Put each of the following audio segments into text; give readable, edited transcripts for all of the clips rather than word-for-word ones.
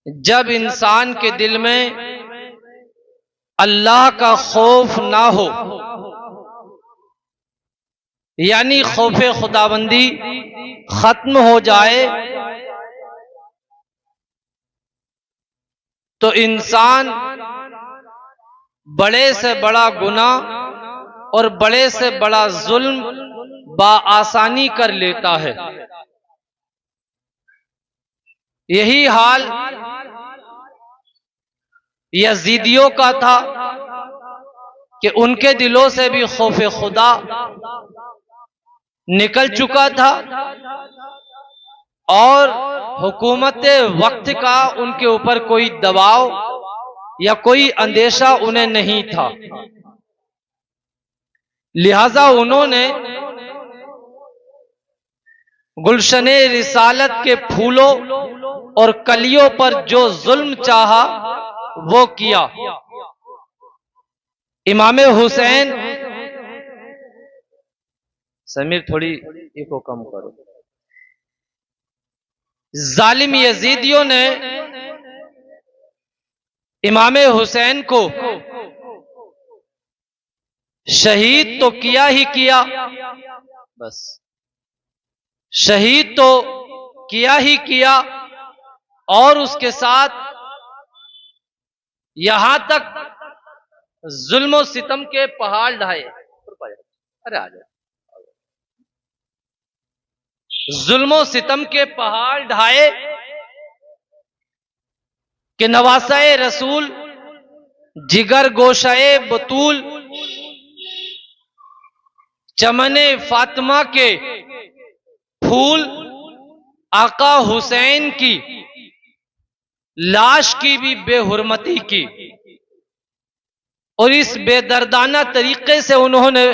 جب انسان کے دل میں اللہ کا خوف نہ ہو، یعنی خوف خداوندی ختم ہو جائے، تو انسان بڑے سے بڑا گناہ اور بڑے سے بڑا ظلم بآسانی کر لیتا ہے۔ یہی حال یزیدیوں کا تھا کہ ان کے دلوں سے بھی خوف خدا نکل چکا تھا، اور حکومت وقت کا ان کے اوپر کوئی دباؤ یا کوئی اندیشہ انہیں نہیں تھا، لہذا انہوں نے گلشن رسالت کے پھولوں اور کلیوں پر جو ظلم چاہا وہ کیا۔ امام حسین، سمیر تھوڑی ایکو کم کرو، ظالم یزیدیوں نے امام حسین کو شہید تو کیا ہی کیا، بس شہید تو کیا ہی کیا، اور اس کے ساتھ یہاں تک ظلم و ستم کے پہاڑ ڈھائے، ارے آ جائے، ظلم و ستم کے پہاڑ ڈھائے کہ نواسہ رسول، جگر گوشہ بطول، چمن فاطمہ کے پھول آقا حسین کی لاش کی بھی بے حرمتی کی، اور اس بے دردانہ طریقے سے انہوں نے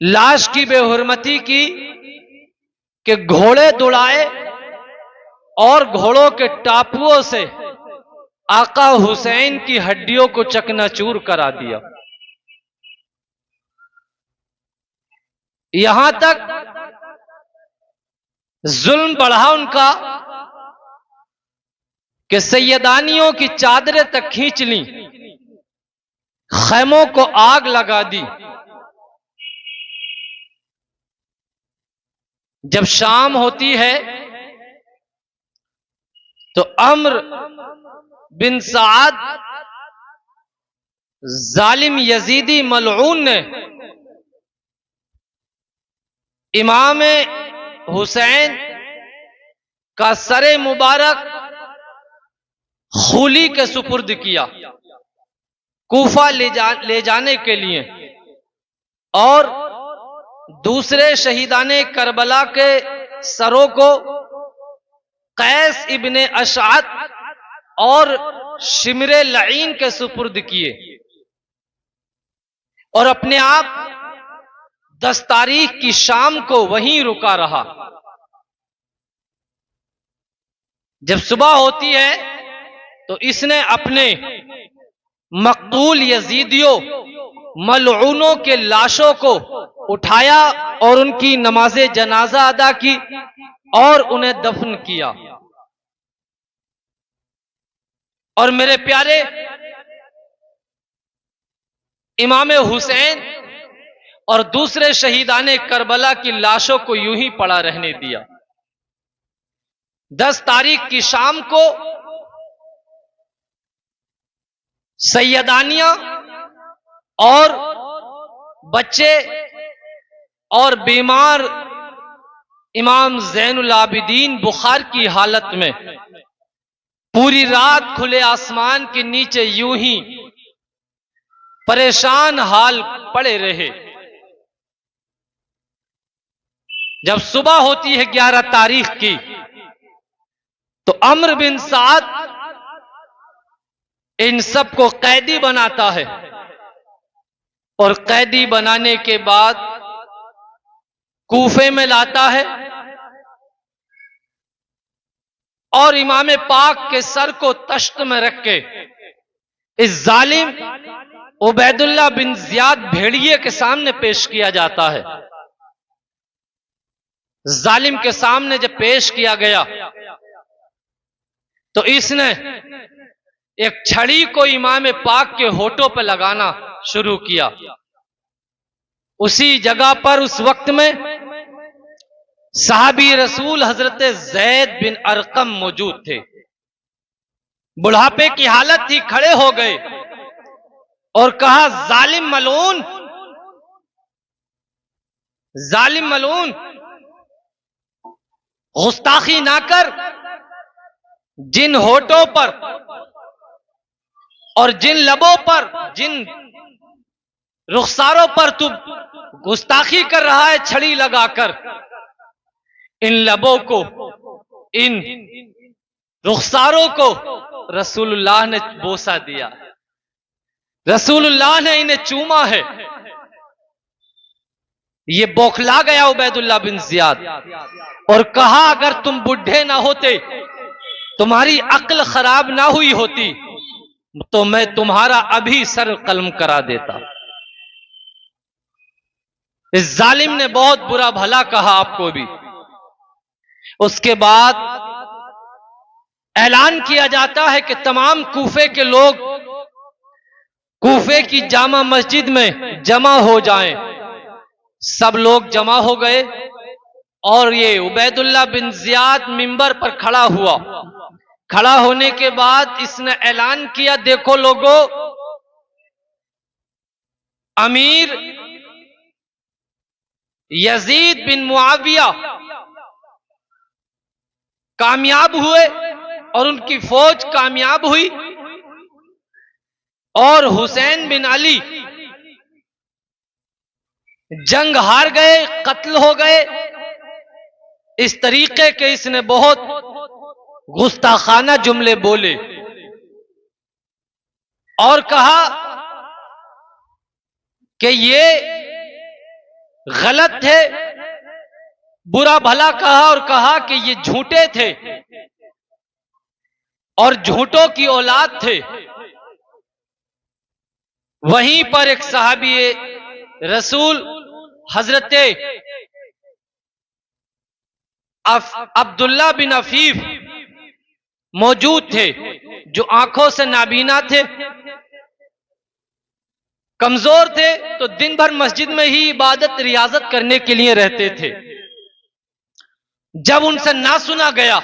لاش کی بے حرمتی کی کہ گھوڑے دوڑائے اور گھوڑوں کے ٹاپوؤں سے آقا حسین کی ہڈیوں کو چکنا چور کرا دیا۔ یہاں تک ظلم بڑھا ان کا کہ سیدانیوں کی چادریں تک کھینچ لیں، خیموں کو آگ لگا دی۔ جب شام ہوتی ہے تو عمرو بن سعد ظالم یزیدی ملعون نے امام حسین کا سر مبارک خولی کے سپرد کیا کوفہ لے جانے کے لیے، اور دوسرے شہیدان کربلا کے سروں کو قیس ابن اشعث اور شمر لعین کے سپرد کیے، اور اپنے آپ 10 تاریخ کی شام کو وہیں رکا رہا۔ جب صبح ہوتی ہے تو اس نے اپنے مقتول یزیدیوں ملعونوں کے لاشوں کو اٹھایا اور ان کی نماز جنازہ ادا کی اور انہیں دفن کیا۔ اور میرے پیارے امام حسین اور دوسرے شہیدان کربلا کی لاشوں کو یوں ہی پڑا رہنے دیا۔ 10 تاریخ کی شام کو سیدانیاں اور بچے اور بیمار امام زین العابدین بخار کی حالت میں پوری رات کھلے آسمان کے نیچے یوں ہی پریشان حال پڑے رہے۔ جب صبح ہوتی ہے 11 تاریخ کی تو عمرو بن سعد ان سب کو قیدی بناتا ہے، اور قیدی بنانے کے بعد کوفے میں لاتا ہے اور امام پاک کے سر کو تشت میں رکھ کے اس ظالم عبید اللہ بن زیاد بھیڑیے کے سامنے پیش کیا جاتا ہے۔ ظالم کے سامنے جب پیش کیا گیا تو اس نے ایک چھڑی کو امام پاک کے ہونٹوں پہ لگانا شروع کیا. اسی جگہ پر اس وقت میں صحابی رسول حضرت زید بن ارقم موجود تھے. بڑھاپے کی حالت تھی، کھڑے ہو گئے اور کہا ظالم ملعون، ظالم ملعون، گستاخی نہ کر. جن ہونٹوں پر اور جن لبوں پر، جن رخساروں پر تو گستاخی کر رہا ہے چھڑی لگا کر، ان لبوں کو، ان رخساروں کو رسول اللہ نے بوسہ دیا، رسول اللہ نے انہیں چوما ہے. یہ بوکھلا گیا عبید اللہ بن زیاد اور کہا اگر تم بڈھے نہ ہوتے، تمہاری عقل خراب نہ ہوئی ہوتی تو میں تمہارا ابھی سر قلم کرا دیتا. اس ظالم نے بہت برا بھلا کہا آپ کو بھی. اس کے بعد اعلان کیا جاتا ہے کہ تمام کوفے کے لوگ کوفے کی جامع مسجد میں جمع ہو جائیں. سب لوگ جمع ہو گئے اور یہ عبید اللہ بن زیاد منبر پر کھڑا ہوا. کھڑا ہونے کے بعد اس نے اعلان کیا، دیکھو لوگو، امیر یزید بن معاویہ کامیاب ہوئے اور ان کی فوج کامیاب ہوئی، اور حسین بن علی جنگ ہار گئے، قتل ہو گئے. اس طریقے کے اس نے بہت گستاخانہ جملے بولے اور کہا کہ یہ غلط تھے، برا بھلا کہا اور کہا کہ یہ جھوٹے تھے اور جھوٹوں کی اولاد تھے. وہیں پر ایک صحابی رسول حضرت عبداللہ بن عفیف موجود تھے، جو آنکھوں سے نابینا تھے، کمزور تھے، تو دن بھر مسجد میں ہی عبادت ریاضت کرنے کے لیے رہتے تھے. جب ان سے نہ سنا گیا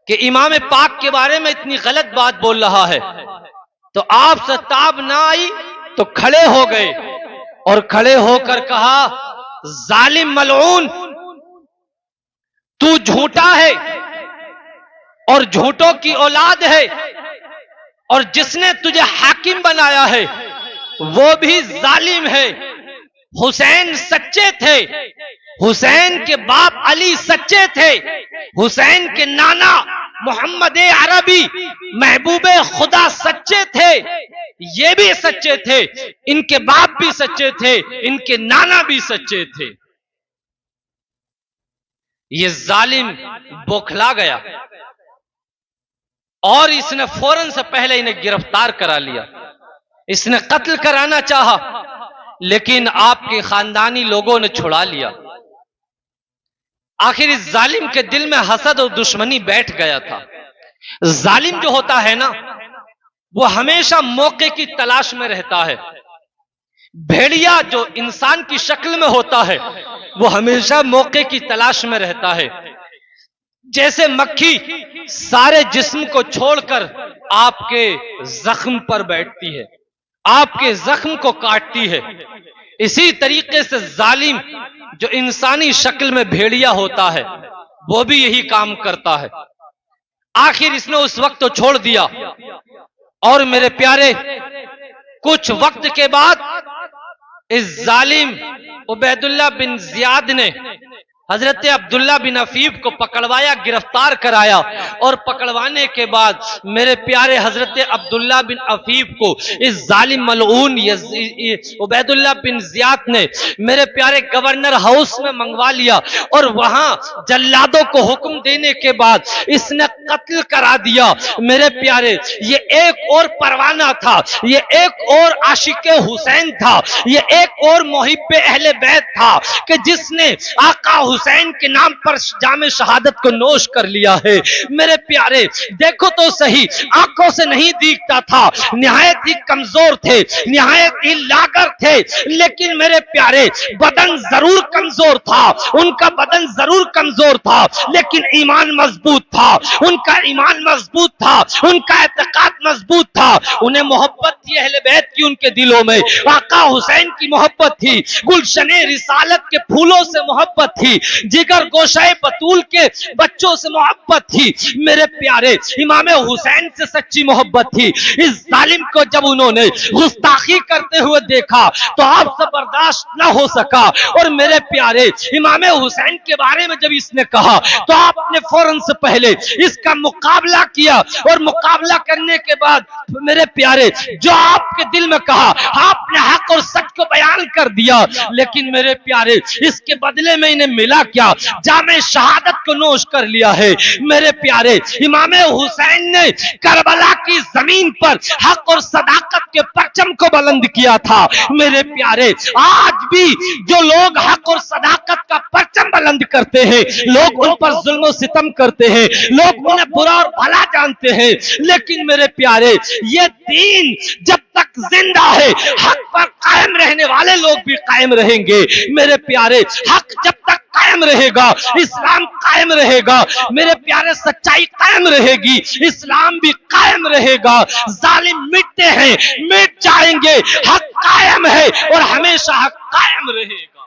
کہ امام پاک کے بارے میں اتنی غلط بات بول رہا ہے تو آپ سے تاب نہ آئی تو کھڑے ہو گئے اور کھڑے ہو کر کہا ظالم ملعون، تو جھوٹا ہے اور جھوٹوں کی اولاد ہے، اور جس نے تجھے حاکم بنایا ہے وہ بھی ظالم ہے. حسین سچے تھے، حسین کے باپ علی سچے تھے، حسین کے نانا محمد عربی محبوب خدا سچے تھے، یہ بھی سچے تھے، ان کے باپ بھی سچے تھے، ان کے نانا بھی سچے تھے. یہ ظالم بوکھلا گیا اور اس نے فوراً سے پہلے انہیں گرفتار کرا لیا. اس نے قتل کرانا چاہا لیکن آپ کے خاندانی لوگوں نے چھڑا لیا. آخر اس ظالم کے دل میں حسد اور دشمنی بیٹھ گیا تھا. ظالم جو ہوتا ہے نا، وہ ہمیشہ موقع کی تلاش میں رہتا ہے. بھیڑیا جو انسان کی شکل میں ہوتا ہے وہ ہمیشہ موقع کی تلاش میں رہتا ہے. جیسے مکھی سارے جسم کو چھوڑ کر آپ کے زخم پر بیٹھتی ہے، آپ کے زخم کو کاٹتی ہے، اسی طریقے سے ظالم جو انسانی شکل میں بھیڑیا ہوتا ہے وہ بھی یہی کام کرتا ہے. آخر اس نے اس وقت تو چھوڑ دیا، اور میرے پیارے کچھ وقت کے بعد اس ظالم عبید اللہ بن زیاد نے حضرت عبداللہ بن عفیف کو پکڑوایا، گرفتار کرایا، اور پکڑوانے کے بعد میرے پیارے حضرت عبداللہ بن عفیف کو اس ظالم ملعون عبید اللہ بن زیاد نے میرے پیارے گورنر ہاؤس میں منگوا لیا، اور وہاں جلادوں کو حکم دینے کے بعد اس نے قتل کرا دیا. میرے پیارے یہ ایک اور پروانہ تھا، یہ ایک اور عاشق حسین تھا، یہ ایک اور محب اہل بیت تھا کہ جس نے آقا حسین کے نام پر جام شہادت کو نوش کر لیا ہے۔ میرے پیارے دیکھو تو صحیح، آنکھوں سے نہیں دیکھتا تھا، نہایت ہی کمزور تھے، نہایت ہی لاغر تھے، لیکن میرے پیارے بدن ضرور کمزور تھا، ان کا بدن ضرور کمزور تھا، لیکن ایمان مضبوط تھا، ان کا ایمان مضبوط تھا، ان کا اعتقاد مضبوط تھا، انہیں محبت تھی اہل بیت کی، ان کے دلوں میں آقا حسین کی محبت تھی، گلشن رسالت کے پھولوں سے محبت تھی، جگر گوشہ بطول کے بچوں سے محبت تھی، میرے پیارے امام حسین سے سچی محبت تھی۔ اس ظالم کو جب انہوں نے گستاخی کرتے ہوئے دیکھا تو آپ سے برداشت نہ ہو سکا، اور میرے پیارے امام حسین کے بارے میں جب اس نے کہا تو آپ نے فوراً سے پہلے اس کا مقابلہ کیا، اور مقابلہ کرنے کے بعد میرے پیارے جو آپ کے دل میں کہا آپ نے حق اور سچ کو بیان کر دیا، لیکن میرے پیارے اس کے بدلے میں انہیں ملا کیا؟ جام شہادت کو نوش کر لیا ہے۔ میرے پیارے امام حسین نے کربلا کی زمین پر حق اور صداقت کے پرچم کو بلند کیا تھا۔ میرے پیارے آج بھی جو لوگ حق اور صداقت کا پرچم بلند کرتے ہیں، لوگ ان پر ظلم و ستم کرتے ہیں، لوگ انہیں برا اور بھلا جانتے ہیں، لیکن میرے پیارے یہ دین جب تک زندہ ہے حق پر قائم رہنے والے لوگ بھی قائم رہیں گے۔ میرے پیارے حق جب تک قائم رہے گا اسلام قائم رہے گا، میرے پیارے سچائی قائم رہے گی، اسلام بھی قائم رہے گا۔ ظالم مٹتے ہیں، مٹ جائیں گے، حق قائم ہے اور ہمیشہ حق قائم رہے گا۔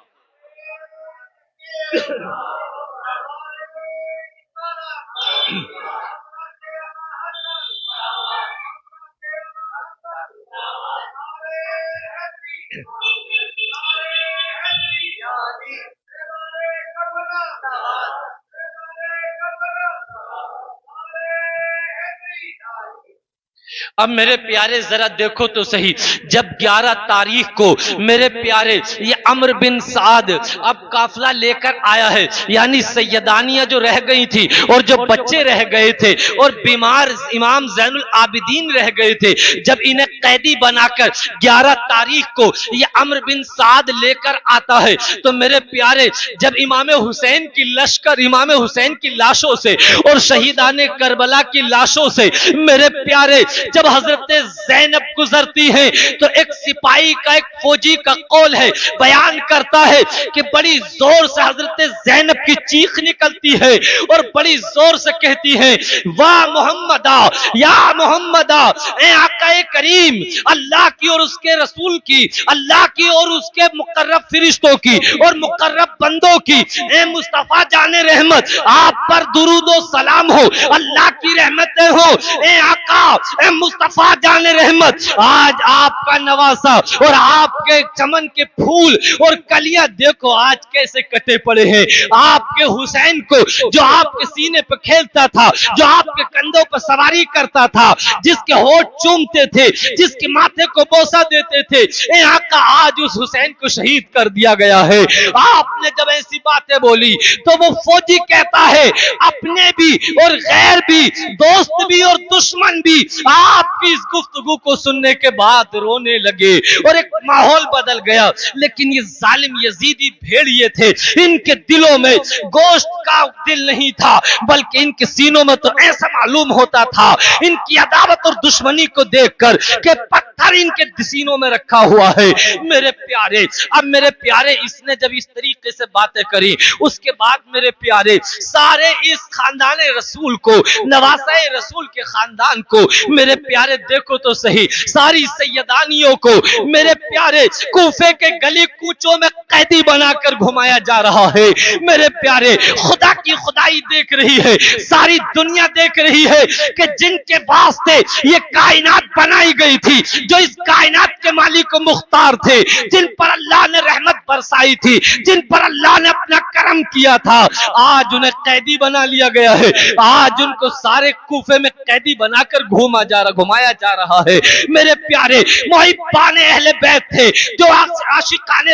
اب میرے پیارے ذرا دیکھو تو صحیح، جب 11 تاریخ کو میرے پیارے یہ عمرو بن سعد اب قافلہ لے کر آیا ہے، یعنی سیدانیاں جو رہ گئی تھی اور جو بچے رہ گئے تھے اور بیمار امام زین العابدین رہ گئے تھے، جب انہیں قیدی بنا کر 11 تاریخ کو یہ عمرو بن سعد لے کر آتا ہے، تو میرے پیارے جب امام حسین کی لشکر، امام حسین کی لاشوں سے اور شہیدان کربلا کی لاشوں سے میرے پیارے جب حضرت زینب گزرتی ہیں تو ایک سپاہی کا، ایک فوجی کا قول ہے، بیان کرتا ہے کہ بڑی زور سے حضرت زینب کی چیخ نکلتی ہے اور بڑی زور سے کہتی ہے واہ محمدہ، یا محمدہ، اے آقا کریم، اللہ کی اور اس کے رسول کی، اللہ کی اور اس کے مقرب فرشتوں کی اور مقرب بندوں کی، اے مصطفیٰ جان رحمت، آپ پر درود و سلام ہو، اللہ کی رحمتیں ہو، اے آقا، اے مصطفیٰ جان رحمت، آج آپ کا نواسا اور آپ کے چمن کے پھول اور کلیاں دیکھو آج کیسے کٹے پڑے ہیں۔ آپ کے حسین کو جو آپ کے سینے پہ کھیلتا تھا، جو آپ کے کندھوں پہ سواری کرتا تھا، جس کے ہونٹ چومتے تھے، جس کے ماتھے کو بوسہ دیتے تھے، اے آقا آج اس حسین کو شہید کر دیا گیا ہے۔ آپ نے جب ایسی باتیں بولی تو وہ فوجی کہتا ہے اپنے بھی اور غیر بھی، دوست بھی اور دشمن بھی آپ کی اس گفتگو کو سننے کے بعد رونے لگے اور ایک ماحول بدل گیا۔ لیکن یہ ظالم یزیدی بھیڑیے تھے، ان کے دلوں میں گوشت کا دل نہیں تھا، بلکہ ان کے سینوں میں تو ایسا معلوم ہوتا تھا ان کی عداوت اور دشمنی کو دیکھ کر کہ پتھر ان کے سینوں میں رکھا ہوا ہے۔ میرے پیارے اب میرے پیارے اس نے جب اس طریقے سے باتیں کری، اس کے بعد میرے پیارے سارے اس خاندان رسول کو، نواسہ رسول کے خاندان کو میرے پیارے دیکھو تو صحیح، ساری سیدانیوں کو میرے پیارے کوفے کے گلی کوچوں میں قیدی بنا کر گھمایا جا رہا ہے۔ میرے پیارے خدا کی خدائی دیکھ رہی ہے، ساری دنیا دیکھ رہی ہے کہ جن کے واسطے یہ کائنات بنائی گئی تھی، جو اس کائنات کے مالک و مختار تھے، جن پر اللہ نے رحمت برسائی تھی، جن پر اللہ نے اپنا کرم کیا تھا، آج انہیں قیدی بنا لیا گیا ہے۔ آج ان کو سارے کوفے میں قیدی بنا کر گھمایا جا رہا ہے۔ میرے پیارے محبان اہل بیت تھے، جو عاشقان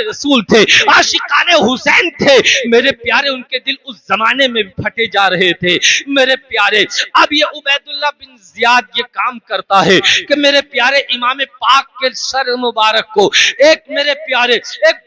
رسول تھے، عاشقان حسین تھے، میرے پیارے ان کے دل اس زمانے میں پھٹے جا رہے تھے۔ میرے پیارے اب یہ عبید اللہ بن زیاد یہ کام کرتا ہے کہ میرے پیارے امام پاک کے سر مبارک کو ایک میرے پیارے ایک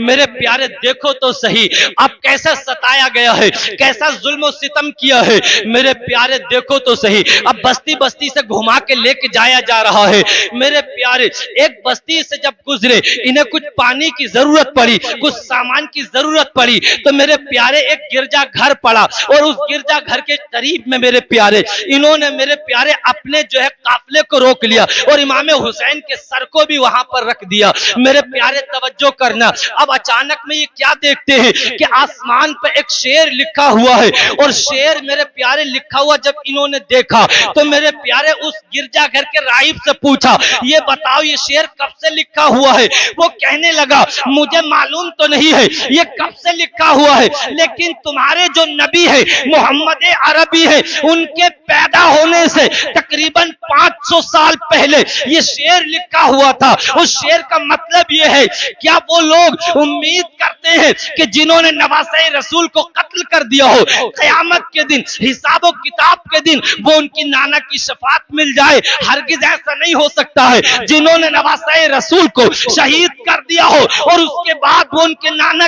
میرے پیارے دیکھو تو صحیح اب کیسا ستایا گیا ہے, کیسا ظلم و ستم کیا ہے. میرے پیارے دیکھو تو صحیح اب بستی بستی سے گھما کے لے کے جایا جا رہا ہے. میرے پیارے ایک بستی سے جب گزرے, انہیں کچھ پانی کی ضرورت پڑی, کچھ سامان کی ضرورت پڑی, تو میرے پیارے ایک گرجا گھر پڑا, اور اس گرجا گھر کے قریب میں میرے پیارے انہوں نے میرے پیارے اپنے جو ہے قافلے کو روک لیا, اور امام حسین کے سر کو بھی وہاں پر رکھ دیا. میرے پیارے توجہ کرنا, اب اچانک میں یہ کیا دیکھتے ہیں کہ آسمان پہ ایک شعر لکھا ہوا ہے, اور شعر میرے پیارے لکھا ہوا جب انہوں نے دیکھا تو میرے پیارے اس گرجا گھر کے راہب سے پوچھا, یہ بتاؤ یہ شعر کب سے لکھا ہوا ہے؟ وہ کہنے لگا مجھے معلوم تو نہیں ہے یہ کب سے لکھا ہوا ہے, لیکن تمہارے جو نبی ہے محمد عربی ہے ان کے پیدا ہونے سے تقریباً 500 سال پہلے یہ شعر لکھا ہوا تھا. اس شعر کا مطلب یہ ہے, کیا وہ لوگ امید کرتے ہیں کہ جنہوں نے نواسۂ رسول کو قتل کر دیا ہو, قیامت کے دن حساب و کتاب کے دن وہ ان کی نانا کی شفاعت مل جائے؟ ہرگز ایسا نہیں ہو سکتا ہے. جنہوں نے نواسۂ رسول کو شہید کر دیا ہو اور اس کے بعد وہ ان کے نانا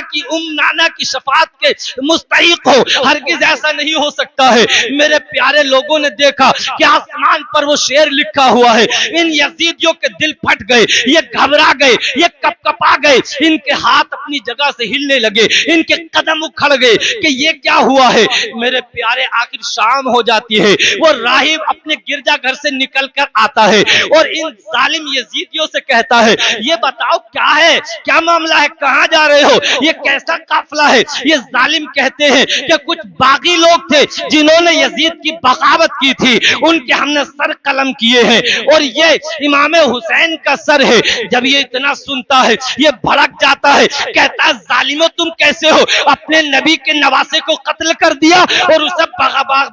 کی شفاعت کے مستحق ہو, ہرگز ایسا نہیں ہو سکتا ہے. میرے پیارے لوگوں نے دیکھا کہ آسمان پر وہ شعر لکھا ہوا ہے. ان یزیدیوں کے دل پھٹ گئے, یہ گھبرا گئے, یہ کپ کپا گئے, ان کے ہاتھ اپنی جگہ سے ہلنے لگے, ان کے قدم اکھڑ گئے کہ یہ کیا ہوا ہے. میرے پیارے آخر شام ہو جاتی ہے, وہ راہب اپنے گرجا گھر سے نکل کر آتا ہے اور ان ظالم یزیدیوں سے کہتا ہے یہ بتاؤ کیا ہے, کیا معاملہ ہے, کہاں جا رہے ہو, یہ کیسا قافلہ ہے؟ یہ ظالم کہتے ہیں کہ کچھ باغی لوگ تھے جنہوں نے یزید کی بغاوت کی تھی, ان کے ہم نے سر قلم کیے ہیں, اور یہ امام حسین کا سر ہے. جب یہ اتنا سنتا ہے یہ بھڑک جاتا ہے, کہتا ہے ظالموں تم کیسے ہو, اپنے نبی کے نواسے کو قتل کر دیا اور اسے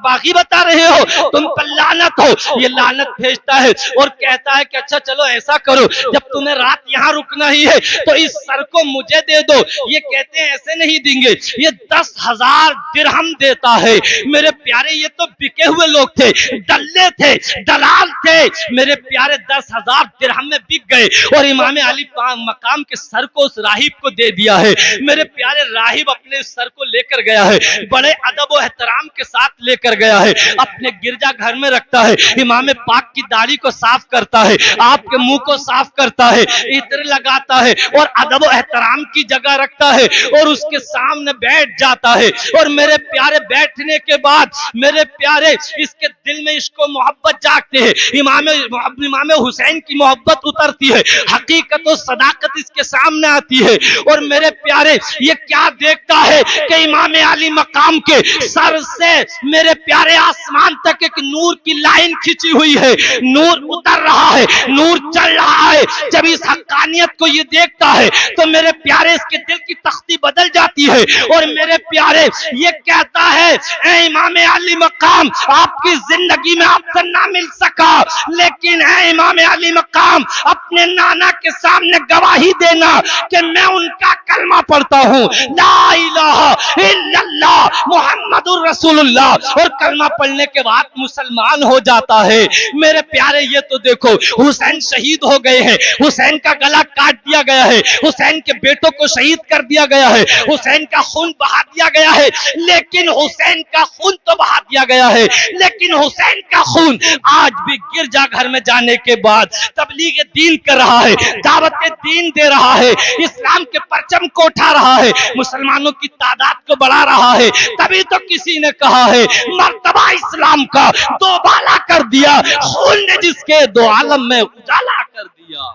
باغی بتا رہے ہو, تم پر لعنت ہو. یہ لعنت بھیجتا ہے اور کہتا ہے کہ اچھا چلو ایسا کرو, جب تمہیں رات یہاں رکنا ہی ہے تو اس سر کو مجھے دے دو. یہ کہتے ہیں ایسے نہیں دیں گے, یہ 10,000 درہم دیتا ہے. میرے پیارے یہ تو بکے ہوئے لوگ تھے, دلے تھے, دلال تھے. میرے پیارے 10,000 درہم میں بک گئے اور امام علی مقام کے سر کو اس راہب کو دے دیا ہے. میرے پیارے راہب اپنے سر کو لے کر گیا ہے, بڑے ادب و احترام کے ساتھ لے کر گیا ہے, اپنے گرجا گھر میں رکھتا ہے. امام پاک کی داڑھی کو صاف کرتا ہے, آپ کے منہ کو صاف کرتا ہے, عطر لگاتا ہے اور ادب و احترام کی جگہ رکھتا ہے اور اس کے سامنے بیٹھ جاتا ہے. اور میرے پیارے بیٹھنے کے بعد میرے پیارے اس کے دل میں عشق و محبت جاگتے ہیں, امام حسین کی محبت اترتی ہے, حقیقت و صداقت اس کے سامنے آتی ہے. اور میرے پیارے یہ کیا دیکھتا ہے کہ امام علی مقام کے سر سے میرے پیارے آسمان تک ایک نور کی لائن کھچی ہوئی ہے, نور اتر رہا ہے, نور چل رہا ہے. جب اس حقانیت کو یہ دیکھتا ہے تو میرے پیارے اس کے دل کی تختی بدل جاتی ہے اور میرے پیارے یہ کہتا ہے اے امام علی مقام, آپ کی زندگی میں آپ سے نہ مل سکا, لیکن اے امام علی مقام اپنے نانا کے سامنے گواہی دینا کہ میں ان کا کلمہ پڑھتا ہوں, لا الہ الا اللہ محمد الرسول اللہ, اور کلمہ پڑھنے کے بعد مسلمان ہو جاتا ہے. میرے پیارے یہ تو دیکھو حسین شہید ہو گئے ہیں, حسین کا گلا کاٹ دیا گیا ہے, حسین کے بیٹوں کو شہید کر دیا گیا ہے, حسین کا خون بہا دیا گیا ہے, لیکن حسین کا خون تو بہا دیا گیا ہے, لیکن حسین کا خون آج بھی گرجا گھر میں جانے کے بعد تبلیغ دین کر رہا ہے, دعوت دین دے رہا ہے, اسلام کے پرچم کو اٹھا رہا ہے, مسلمانوں کی تعداد کو بڑھا رہا ہے. تبھی تو کسی نے کہا ہے مرتبہ اسلام کا دو بالا کر دیا, خون نے جس کے دو عالم میں اجالا کر دیا.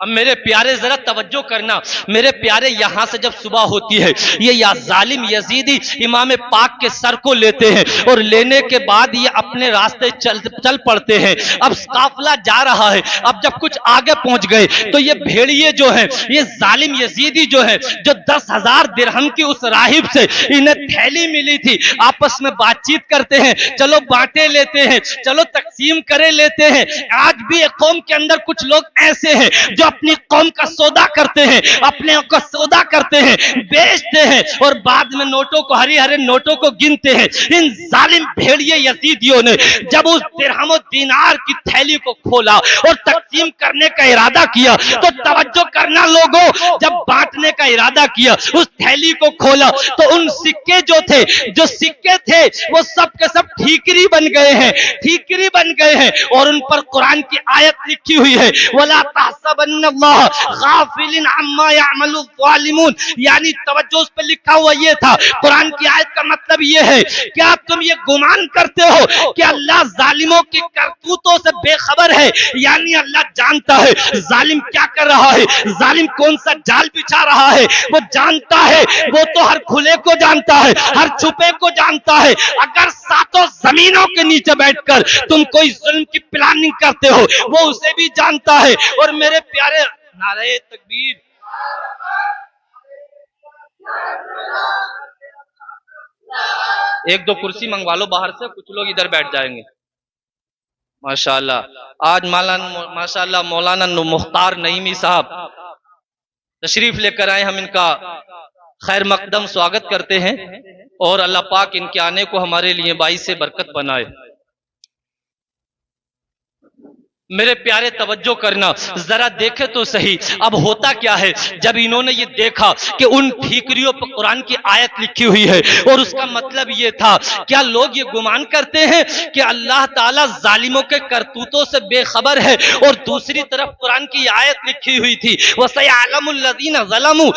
اب میرے پیارے ذرا توجہ کرنا، میرے پیارے یہاں سے جب صبح ہوتی ہے یہ یا ظالم یزیدی امام پاک کے سر کو لیتے ہیں اور لینے کے بعد یہ اپنے راستے چل پڑتے ہیں۔ اب قافلہ جا رہا ہے، اب جب کچھ آگے پہنچ گئے تو یہ بھیڑیے جو ہیں، یہ ظالم یزیدی جو ہے، جو 10,000 درہم کی اس راہب سے انہیں تھیلی ملی تھی، آپس میں بات چیت کرتے ہیں، چلو بانٹے لیتے ہیں، چلو تقسیم کرے لیتے ہیں۔ آج بھی ایک قوم کے اندر کچھ لوگ ایسے ہیں جو اپنی قوم کا سودا کرتے ہیں، اپنے کو سودا کرتے ہیں، بیچتے ہیں اور بعد میں نوٹوں کو، ہری ہرے نوٹوں کو گنتے ہیں۔ ان ظالم بھیڑیے یزیدیوں نے جب اس درہم و دینار کی تھیلی کو کھولا اور تقسیم کرنے کا ارادہ کیا تو توجہ کرنا لوگوں، جب بانٹنے کا ارادہ کیا، اس تھیلی کو کھولا تو ان سکے جو سکے تھے وہ سب کے سب ٹھیکری بن گئے ہیں، ٹھیکری بن گئے ہیں، اور ان پر قرآن کی آیت لکھی ہوئی ہے، وَلَا تَحْسَبَنَّ اللَّهَ غَافِلٍ عَمَّا يَعْمَلُ الظَّالِمُونَ، یعنی توجہ اس پہ لکھا ہوا یہ تھا، قرآن کی آیت کا مطلب یہ ہے، کیا تم یہ گمان کرتے ہو کہ اللہ ظالموں کی کرتوتوں سے بے خبر ہے؟ یعنی اللہ جانتا ہے ظالم کیا کر رہا ہے، ظالم کون سا جال بچھا رہا ہے، وہ جانتا ہے، وہ تو ہر کھلے کو جانتا ہے، ہر چھپے کو جانتا ہے۔ اگر ساتوں زمینوں کے نیچے بیٹھ کر تم کوئی ظلم کی پلاننگ کرتے ہو وہ اسے بھی جانتا ہے۔ اور میرے پیارے، نعرہ تکبیر، ایک دو کرسی منگوا لو باہر سے، کچھ لوگ ادھر بیٹھ جائیں گے۔ ماشاءاللہ آج ماشاءاللہ مولانا مختار نعیمی صاحب تشریف لے کر آئے، ہم ان کا خیر مقدم سواگت کرتے ہیں اور اللہ پاک ان کے آنے کو ہمارے لیے باعث برکت بنائے۔ میرے پیارے توجہ کرنا، ذرا دیکھے تو صحیح اب ہوتا کیا ہے۔ جب انہوں نے یہ دیکھا کہ ان ٹھیکریوں پر قرآن کی آیت لکھی ہوئی ہے اور اس کا مطلب یہ تھا، کیا لوگ یہ گمان کرتے ہیں کہ اللہ تعالیٰ ظالموں کے کرتوتوں سے بے خبر ہے؟ اور دوسری طرف قرآن کی آیت لکھی ہوئی تھی، وَسَيَعْلَمُ الَّذِينَ ظَلَمُوا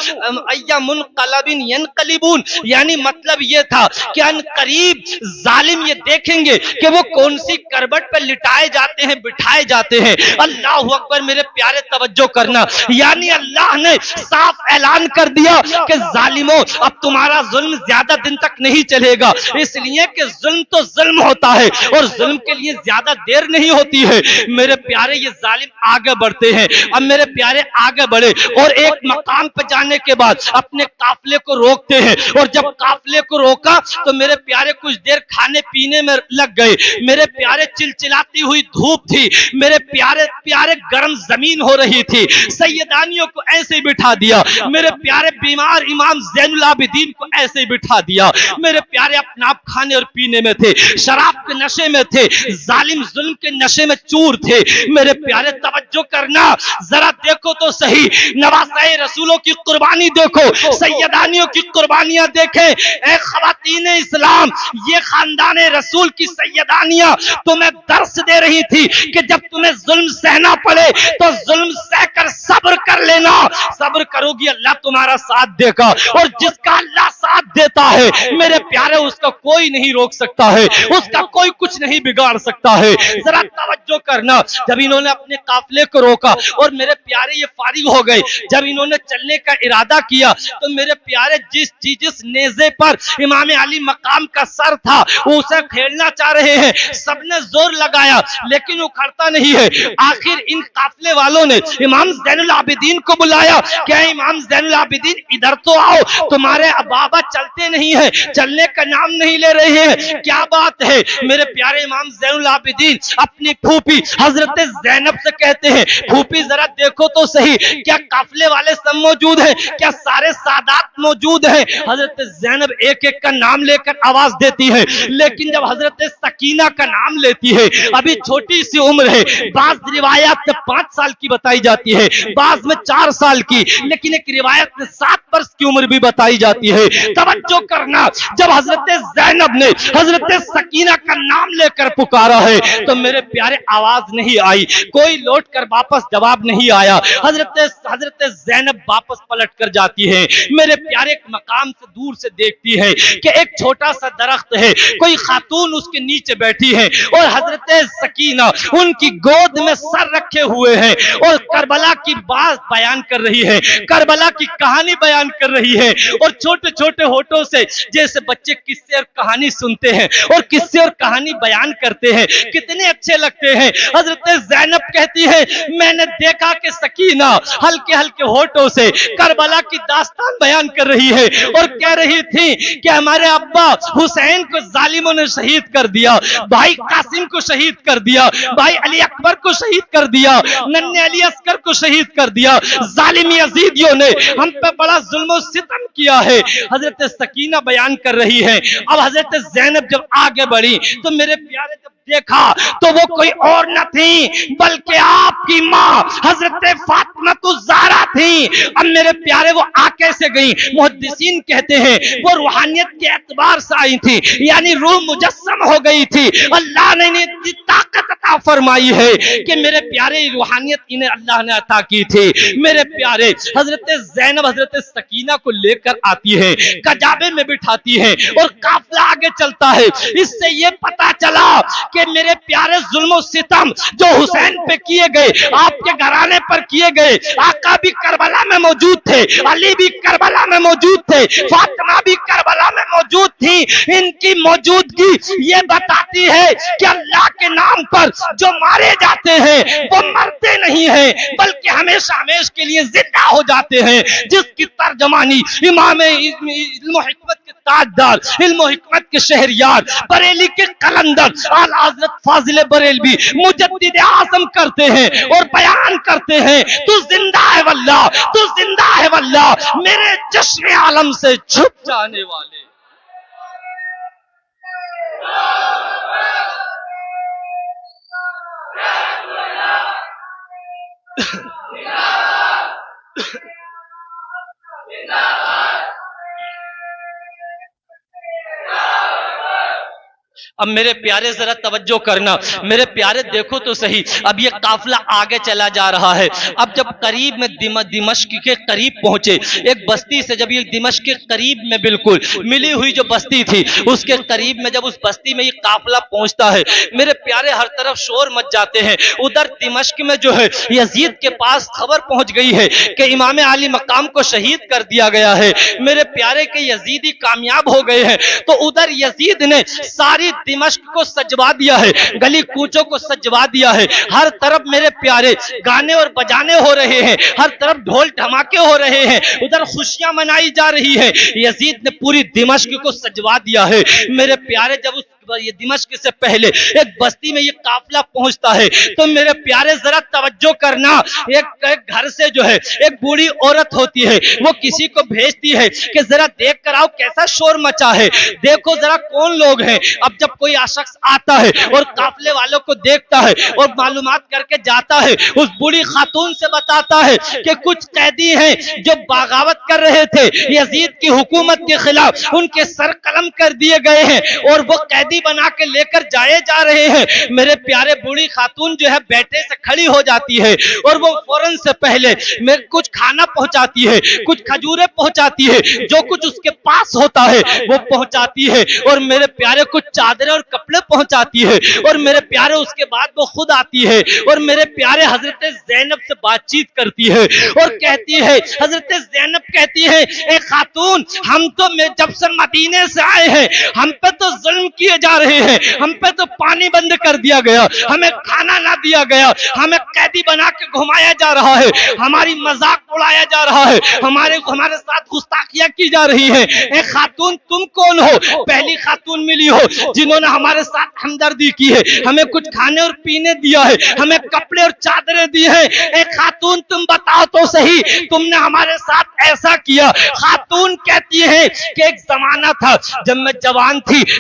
أَيَّ مُنْقَلَبٍ يَنْقَلِبُونَ، یعنی مطلب یہ تھا کہ ان قریب ظالم یہ دیکھیں گے کہ وہ کون سی کربٹ پہ لٹائے جاتے ہیں، بٹھائے جاتے ہیں۔ اللہ اکبر، میرے پیارے توجہ کرنا، یعنی اللہ نے صاف اعلان کر دیا کہ ظالموں اب تمہارا ظلم زیادہ دن تک نہیں چلے گا، اس لیے کہ ظلم تو ظلم ہوتا ہے اور ظلم کے لیے زیادہ دیر نہیں ہوتی ہے۔ میرے پیارے یہ ظالم آگے بڑھتے ہیں، اب میرے پیارے آگے بڑھے اور ایک مقام پہ جانے کے بعد اپنے قافلے کو روکتے ہیں، اور جب قافلے کو روکا تو میرے پیارے کچھ دیر کھانے پینے میں لگ گئے۔ میرے پیارے چلچلاتی ہوئی دھوپ تھی، میرے پیارے پیارے گرم زمین ہو رہی تھی، سیدانیوں کو ایسے ہی بٹھا دیا، میرے پیارے بیمار امام زین العابدین کو ایسے ہی بٹھا دیا۔ میرے پیارے اپنا آپ کھانے اور پینے میں تھے، شراب کے نشے میں تھے، ظالم ظلم کے نشے میں چور تھے۔ میرے پیارے توجہ کرنا، ذرا دیکھو تو صحیح، نواسۂ رسولوں کی قربانی دیکھو، سیدانیوں کی قربانیاں دیکھیں۔ اے خواتین اسلام، یہ خاندان رسول کی سیدانیاں تمہیں درس دے رہی تھی کہ جب تمہیں ظلم سہنا پڑے تو ظلم سہ کر صبر کر لینا، صبر کرو گی اللہ تمہارا ساتھ دے گا، اور جس کا اللہ ساتھ دیتا ہے میرے پیارے اس کا کوئی نہیں روک سکتا ہے، اس کا کوئی کچھ نہیں بگاڑ سکتا ہے۔ ذرا توجہ کرنا، جب انہوں نے اپنے قافلے کو روکا اور میرے پیارے یہ فارغ ہو گئے، جب انہوں نے چلنے کا ارادہ کیا تو میرے پیارے جس نیزے پر امام علی مقام کا سر تھا اسے کھیلنا چاہ رہے ہیں، سب نے زور لگایا لیکن اکھڑتا نہیں ہے۔ آخر ان قافلے والوں نے امام زین العابدین کو بلایا کہ امام زین العابدین ادھر تو آؤ، تمہارے بابا چلتے نہیں ہیں، چلنے کا نام نہیں لے رہے ہیں، کیا بات ہے؟ میرے پیارے امام زین العابدین اپنی پھوپھی حضرت زینب سے کہتے ہیں، پھوپھی ذرا دیکھو تو صحیح، کیا قافلے والے سب موجود ہیں؟ کیا سارے سادات موجود ہیں؟ حضرت زینب ایک ایک کا نام لے کر آواز دیتی ہے، لیکن جب حضرت سکینہ کا نام لیتی ہے، ابھی چھوٹی سی عمر ہے، بعض روایات میں 5 سال کی بتائی جاتی ہے، بعض میں 4 سال کی، لیکن ایک روایت میں 7 برس کی عمر بھی بتائی جاتی ہے۔ توجہ کرنا، جب حضرت زینب نے حضرت سکینہ کا نام لے کر پکارا ہے تو میرے پیارے آواز نہیں آئی، کوئی لوٹ کر واپس جواب نہیں آیا۔ حضرت زینب واپس پلٹ کر جاتی ہے، میرے پیارے ایک مقام سے دور سے دیکھتی ہے کہ ایک چھوٹا سا درخت ہے، کوئی خاتون اس کے نیچے بیٹھی ہے اور حضرت سکینہ ان کی گود میں سر رکھے ہوئے ہیں اور کربلا کی بات بیان کر رہی ہے، کربلا کی کہانی بیان کر رہی ہے، اور چھوٹے چھوٹے ہونٹوں سے جیسے بچے قصے اور کہانی سنتے ہیں اور قصے اور کہانی بیان کرتے ہیں، کتنے اچھے لگتے ہیں۔ حضرت زینب کہتی ہے میں نے دیکھا کہ سکینہ ہلکے ہلکے ہونٹوں سے کربلا کی داستان بیان کر رہی ہے اور کہہ رہی تھی کہ ہمارے ابا حسین کو ظالموں نے شہید کر دیا، بھائی قاسم کو شہید کر دیا، بھائی علی اکبر کو شہید کر دیا، ننھے علی اصغر کو شہید کر دیا، ظالم یزیدیوں نے ہم پہ بڑا ظلم و ستم کیا ہے۔ حضرت سکینہ بیان کر رہی ہے۔ اب حضرت زینب جب آگے بڑھی تو میرے پیارے جب دیکھا تو وہ کوئی اور نہ تھی بلکہ آپ کی ماں حضرت فاطمہ الزہرا تھی۔ اب میرے پیارے وہ آ کیسے گئی؟ محدثین کہتے ہیں وہ روحانیت کے اعتبار سے آئی تھی، یعنی روح مجسم ہو گئی تھی۔ اللہ نے انہیں اتنی طاقت عطا فرمائی ہے کہ میرے پیارے روحانیت انہیں اللہ نے عطا کی تھی۔ میرے پیارے حضرت زینب حضرت سکینہ کو لے کر آتی ہے، کجابے میں بٹھاتی ہے اور قافلہ آگے چلتا ہے۔ اس سے یہ پتا چلا کہ میرے پیارے ظلم و ستم جو حسین پہ کیے گئے، آپ کے گھرانے پر کیے گئے، آقا بھی کربلا میں موجود تھے، علی بھی کربلا میں موجود تھے، فاطمہ بھی کربلا میں موجود تھی۔ ان کی موجودگی یہ بتاتی ہے کہ اللہ کے نام پر جو مارے جاتے ہیں وہ مرتے نہیں ہیں بلکہ ہمیشہ ہمیشہ کے لیے زندہ ہو جاتے ہیں، جس کی ترجمانی امام علم و حکمت کے تاجدار، علم و حکمت کے شہریار، بریلی کے قلندر اعلیٰ حضرت فاضل بریلوی مجدد اعظم کرتے ہیں اور بیان کرتے ہیں تو زندہ ہے واللہ، تو زندہ ہے واللہ، میرے چشم عالم سے چھپ جانے والے۔ اب میرے پیارے ذرا توجہ کرنا، میرے پیارے دیکھو تو صحیح، اب یہ قافلہ آگے چلا جا رہا ہے۔ اب جب قریب میں دمشق کے قریب پہنچے، ایک بستی سے جب یہ دمشق کے قریب میں بالکل ملی ہوئی جو بستی تھی اس کے قریب میں جب اس بستی میں یہ قافلہ پہنچتا ہے، میرے پیارے ہر طرف شور مچ جاتے ہیں۔ ادھر دمشق میں جو ہے یزید کے پاس خبر پہنچ گئی ہے کہ امام علی مقام کو شہید کر دیا گیا ہے، میرے پیارے کے یزیدی کامیاب ہو گئے ہیں۔ تو ادھر یزید نے ساری دمشق کو سجوا دیا ہے، گلی کوچوں کو سجوا دیا ہے، ہر طرف میرے پیارے گانے اور بجانے ہو رہے ہیں، ہر طرف ڈھول دھماکے ہو رہے ہیں، ادھر خوشیاں منائی جا رہی ہیں۔ یزید نے پوری دمشق کو سجوا دیا ہے۔ میرے پیارے جب اس یہ دمشق سے پہلے ایک بستی میں یہ قافلہ پہنچتا ہے تو میرے پیارے ذرا توجہ کرنا، ایک گھر سے جو ہے ایک بوڑھی عورت ہوتی ہے، وہ کسی کو بھیجتی ہے کہ ذرا دیکھ کر آؤ کیسا شور مچا ہے، دیکھو ذرا کون لوگ ہیں۔ اب جب کوئی شخص آتا ہے اور قافلے والوں کو دیکھتا ہے اور معلومات کر کے جاتا ہے، اس بوڑھی خاتون سے بتاتا ہے کہ کچھ قیدی ہیں جو بغاوت کر رہے تھے یزید کی حکومت کے خلاف، ان کے سر قلم کر دیے گئے ہیں اور وہ قیدی بنا کے لے کر جائے جا رہے ہیں۔ میرے پیارے بوڑھی خاتون جو ہے بیٹھے سے کھڑی ہو جاتی ہے اور وہ فوراً سے پہلے کچھ کھانا پہنچاتی ہے، کچھ کھجوریں پہنچاتی ہے، جو کچھ اس کے پاس ہوتا ہے وہ پہنچاتی ہے، اور میرے پیارے کچھ چادریں اور کپڑے پہنچاتی ہے، اور میرے پیارے اس کے بعد وہ خود آتی ہے اور میرے پیارے حضرت زینب سے بات چیت کرتی ہے اور کہتی ہے، حضرت زینب کہتی ہے اے خاتون، ہم تو جب سے مدینے سے آئے ہیں ہم پہ تو ظلم کیے جا رہے ہیں، ہم پہ تو پانی بند کر دیا گیا، ہمیں کھانا نہ دیا گیا، ہمیں قیدی بنا کے گھمایا جا رہا ہے، ہماری مذاق اڑایا جا رہا ہے، ہمارے ساتھ گستاخیاں کی جا رہی ہیں۔ اے خاتون تم کون ہو؟ پہلی خاتون ملی ہو جنہوں نے ہمارے ساتھ ہمدردی کی ہے، ہمیں کچھ کھانے اور پینے دیا ہے، ہمیں کپڑے اور چادریں دی ہیں۔ اے خاتون تم بتاؤ تو صحیح تم نے ہمارے ساتھ ایسا کیا۔ خاتون کہتی ہے کہ ایک زمانہ تھا جب میں جوان تھی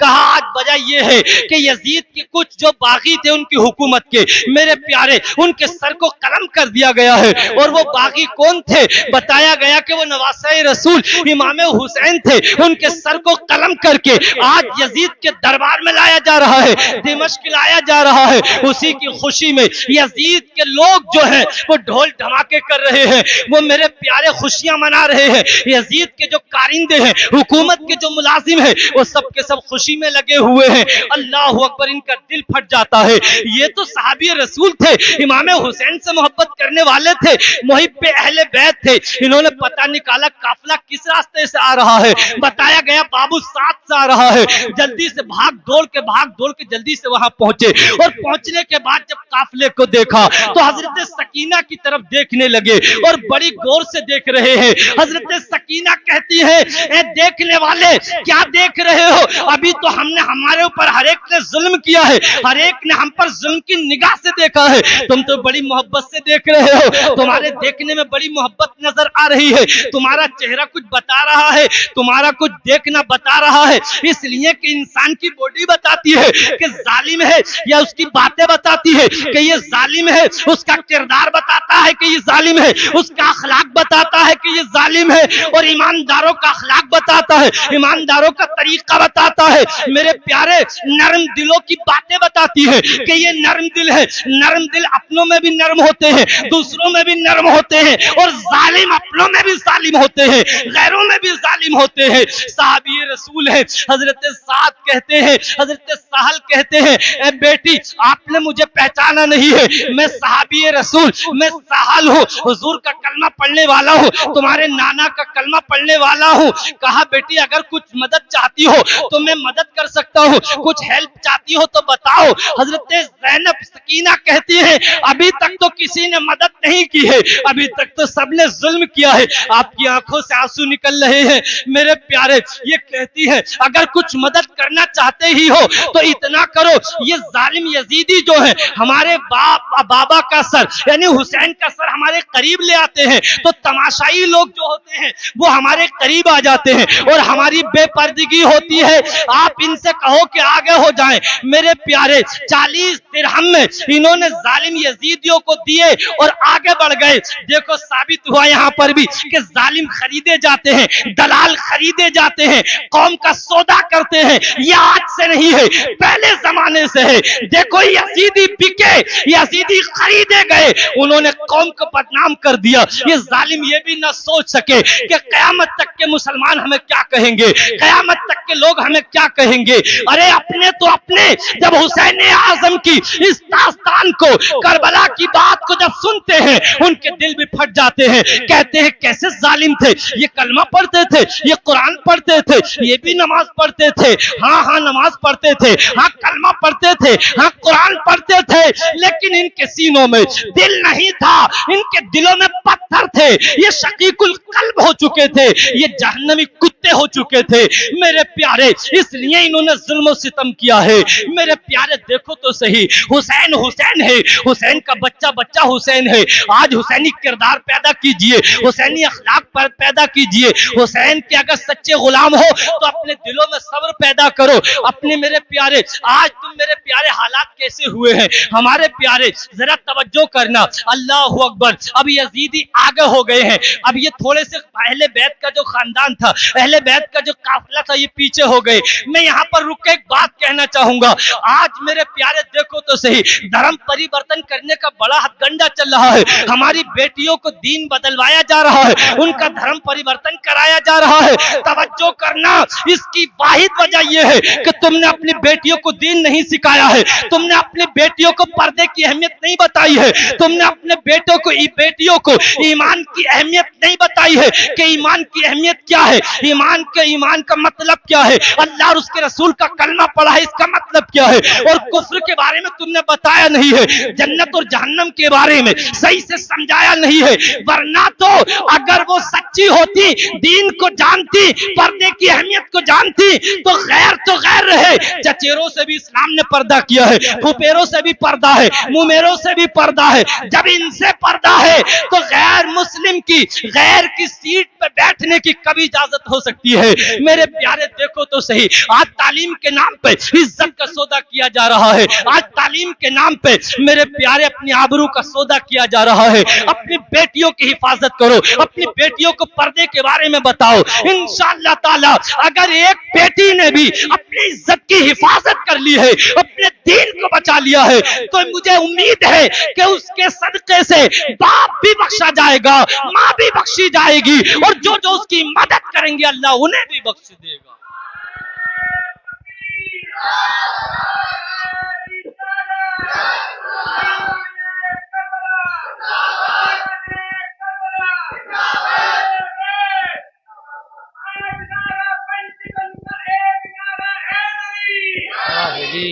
کہا آج وجہ یہ ہے کہ یزید کے کچھ جو باغی تھے ان کی حکومت کے، میرے پیارے، ان کے سر کو قلم کر دیا گیا ہے. اور وہ باغی کون تھے؟ بتایا گیا کہ وہ نواسۂ رسول امام حسین تھے. ان کے سر کو قلم کر کے آج یزید کے دربار میں لایا جا رہا ہے، دمشق لایا جا رہا ہے. اسی کی خوشی میں یزید کے لوگ جو ہیں وہ ڈھول دھماکے کر رہے ہیں، وہ میرے پیارے خوشیاں منا رہے ہیں. یزید کے جو کارندے ہیں، حکومت کے جو ملازم ہیں، وہ سب کے سب خوشی میں لگے ہوئے ہیں. اللہ اکبر، ان کا دل پھٹ جاتا ہے. یہ تو صحابی رسول تھے، امام حسین سے محبت کرنے والے تھے، محب اہل بیت تھے. انہوں نے پتہ نکالا قافلہ کس راستے سے آ رہا ہے. بتایا گیا بابو ساتھ سے آ رہا ہے. جلدی سے بھاگ دوڑ کے جلدی سے وہاں پہنچے. اور پہنچنے کے بعد جب قافلے کو دیکھا تو حضرت سکینہ کی طرف دیکھنے لگے اور بڑی غور سے دیکھ رہے ہیں. حضرت سکینہ کہتی ہے اے دیکھنے والے کیا دیکھ رہے ہو؟ ابھی تو ہم نے ہمارے اوپر ہر ایک نے ظلم کیا ہے، ہر ایک نے ہم پر ظلم کی نگاہ سے دیکھا ہے. تم تو بڑی محبت سے دیکھ رہے ہو، تمہارے دیکھنے میں بڑی محبت نظر آ رہی ہے، تمہارا چہرہ کچھ بتا رہا ہے، تمہارا کچھ دیکھنا بتا رہا ہے. اس لیے کہ انسان کی باڈی بتاتی ہے کہ ظالم ہے، یا اس کی باتیں بتاتی ہے کہ یہ ظالم ہے، اس کا کردار بتاتا ہے کہ یہ ظالم ہے، اس کا اخلاق بتاتا ہے کہ یہ ظالم ہے. اور ایمانداروں کا اخلاق بتاتا ہے، ایمانداروں کا طریقہ بتاتا ہے. میرے پیارے، نرم دلوں کی باتیں بتاتی ہے کہ یہ نرم دل ہے. نرم دل اپنوں میں بھی نرم ہوتے ہیں، دوسروں میں بھی نرم ہوتے ہیں، اور ظالم اپنوں میں بھی ظالم ہوتے ہیں، غیروں میں بھی ظالم ہوتے ہیں. صحابی رسول ہے، حضرت سعد کہتے ہیں، حضرت سہل کہتے ہیں اے بیٹی آپ نے مجھے پہچانا نہیں ہے، میں صحابی رسول، میں سہل ہوں، حضور کا کلمہ پڑھنے والا ہوں، تمہارے نانا کا کلمہ پڑھنے والا ہوں. کہا بیٹی اگر کچھ مدد چاہتی ہو تو میں مدد کر سکتا ہوں، کچھ ہیلپ چاہتی ہو تو بتاؤ. حضرت زینب سکینہ کہتی ہے ابھی تک تو کسی نے مدد نہیں کی ہے، ابھی تک تو سب نے ظلم کیا ہے. آپ کی آنکھوں سے آنسو نکل رہے ہیں. میرے پیارے، یہ کہتی ہے اگر کچھ مدد کرنا چاہتے ہی ہو تو اتنا کرو، یہ ظالم یزیدی جو ہے ہمارے بابا کا سر یعنی حسین کا سر ہمارے قریب لے آتے ہیں تو تماشائی لوگ جو ہوتے ہیں وہ ہمارے قریب آ جاتے ہیں اور ہماری بے پردگی ہوتی ہے. آپ ان سے کہو کہ آگے ہو جائیں. میرے پیارے، 40 درہم میں انہوں نے ظالم یزیدیوں کو دیے اور آگے بڑھ گئے. دیکھو ثابت ہوا یہاں پر بھی کہ ظالم خریدے جاتے ہیں، دلال خریدے جاتے ہیں، قوم کا سودا کرتے ہیں. یہ آج سے نہیں ہے، پہلے زمانے سے ہے. دیکھو یزیدی بکے، یزیدی خریدے گئے، انہوں نے قوم کو بدنام کر دیا. یہ ظالم یہ بھی نہ سوچ سکے کہ قیامت تک کے مسلمان ہمیں کیا کہیں گے، قیامت تک کے لوگ ہمیں کیا کہیں گے. ارے اپنے تو اپنے جب حسین اعظم کی اس داستان کو، کربلا کی بات کو جب سنتے ہیں ان کے دل بھی پھٹ جاتے ہیں. کہتے ہیں کیسے ظالم تھے، یہ کلمہ پڑھتے تھے، یہ قرآن پڑھتے تھے، یہ بھی نماز پڑھتے تھے، ہاں نماز پڑھتے تھے، ہاں کلمہ پڑھتے تھے، ہاں قرآن پڑھتے تھے، لیکن ان کے سینوں میں دل نہیں تھا، ان کے دلوں میں پتھر تھے. یہ شقیق القلب ہو چکے تھے، یہ جہنمی کتے ہو چکے تھے. میرے پیارے، اس لیے انہوں نے ظلم و ستم کیا ہے. میرے پیارے دیکھو تو صحیح، حسین حسین ہے، حسین کا بچہ بچہ حسین ہے. آج حسینی کردار پیدا کیجئے، حسینی اخلاق پر پیدا کیجئے. حسین کے اگر سچے غلام ہو تو اپنے دلوں میں صبر پیدا کرو. اپنے میرے پیارے، آج تم میرے پیارے حالات کیسے ہوئے ہیں ہمارے پیارے، ذرا توجہ کرنا. اللہ اکبر. اب یزیدی آگے ہو گئے ہیں. اب یہ تھوڑے سے اہل بیت کا جو خاندان تھا، اہل بیت کا جو قافلہ تھا، یہ پیچھے ہو گئے. میں یہاں پر رک کے ایک بات کہنا چاہوں گا. آج میرے پیارے دیکھو تو صحیح، دھرم پریورتن کرنے کا بڑا ہتھ گنڈا چل رہا ہے. ہماری بیٹیوں کو دین بدلوایا جا رہا ہے، ان کا دھرم پریورتن کرایا جا رہا ہے. توجہ کرنا، اس کی واحد وجہ یہ ہے کہ تم نے اپنی بیٹیوں کو دین نہیں سکھایا ہے، تم نے اپنی بیٹیوں کو پردے کی اہمیت نہیں بتائی ہے، تم نے اپنے بیٹوں کو ایمان کی اہمیت نہیں بتائی ہے کہ ایمان کی اہمیت کیا ہے، ایمان کا مطلب کیا ہے، اللہ اور اس کے رسول کا کلمہ پڑھا ہے اس کا مطلب کیا ہے، اور کفر کے بارے میں تم نے بتایا نہیں ہے، جنت اور جہنم کے بارے میں صحیح سے سمجھایا نہیں ہے. ورنہ تو اگر وہ سچی ہوتی، دین کو جانتی، پردے کی اہمیت کو جانتی تو غیر رہے. چچیروں سے بھی اسلام نے پردہ کیا ہے، پھوپھیروں سے سے بھی پردہ ہے، ممیروں سے بھی پردہ ہے. جب ان سے پردہ ہے تو غیر مسلم کی غیر کی سیٹ پہ بیٹھنے کی کبھی اجازت ہو سکتی ہے؟ میرے پیارے دیکھو تو صحیح، آج تعلیم کے نام پہ عزت کا سودا کیا جا رہا ہے. آج تعلیم کے نام پہ میرے پیارے اپنی آبرو کا سودا کیا جا رہا ہے. اپنی بیٹیوں کی حفاظت کرو، اپنی بیٹیوں کو پردے کے بارے میں بتاؤ. انشاءاللہ تعالی اگر ایک بیٹی نے بھی اپنی عزت کی حفاظت کر لی ہے، اپنے دین کو بچا لیا ہے، تو مجھے امید ہے کہ اس کے صدقے سے باپ بھی بخشا جائے گا، ماں بھی بخشی جائے گی، اور جو جو اس کی مدد کریں گے اللہ انہیں بھی بخش دے گا.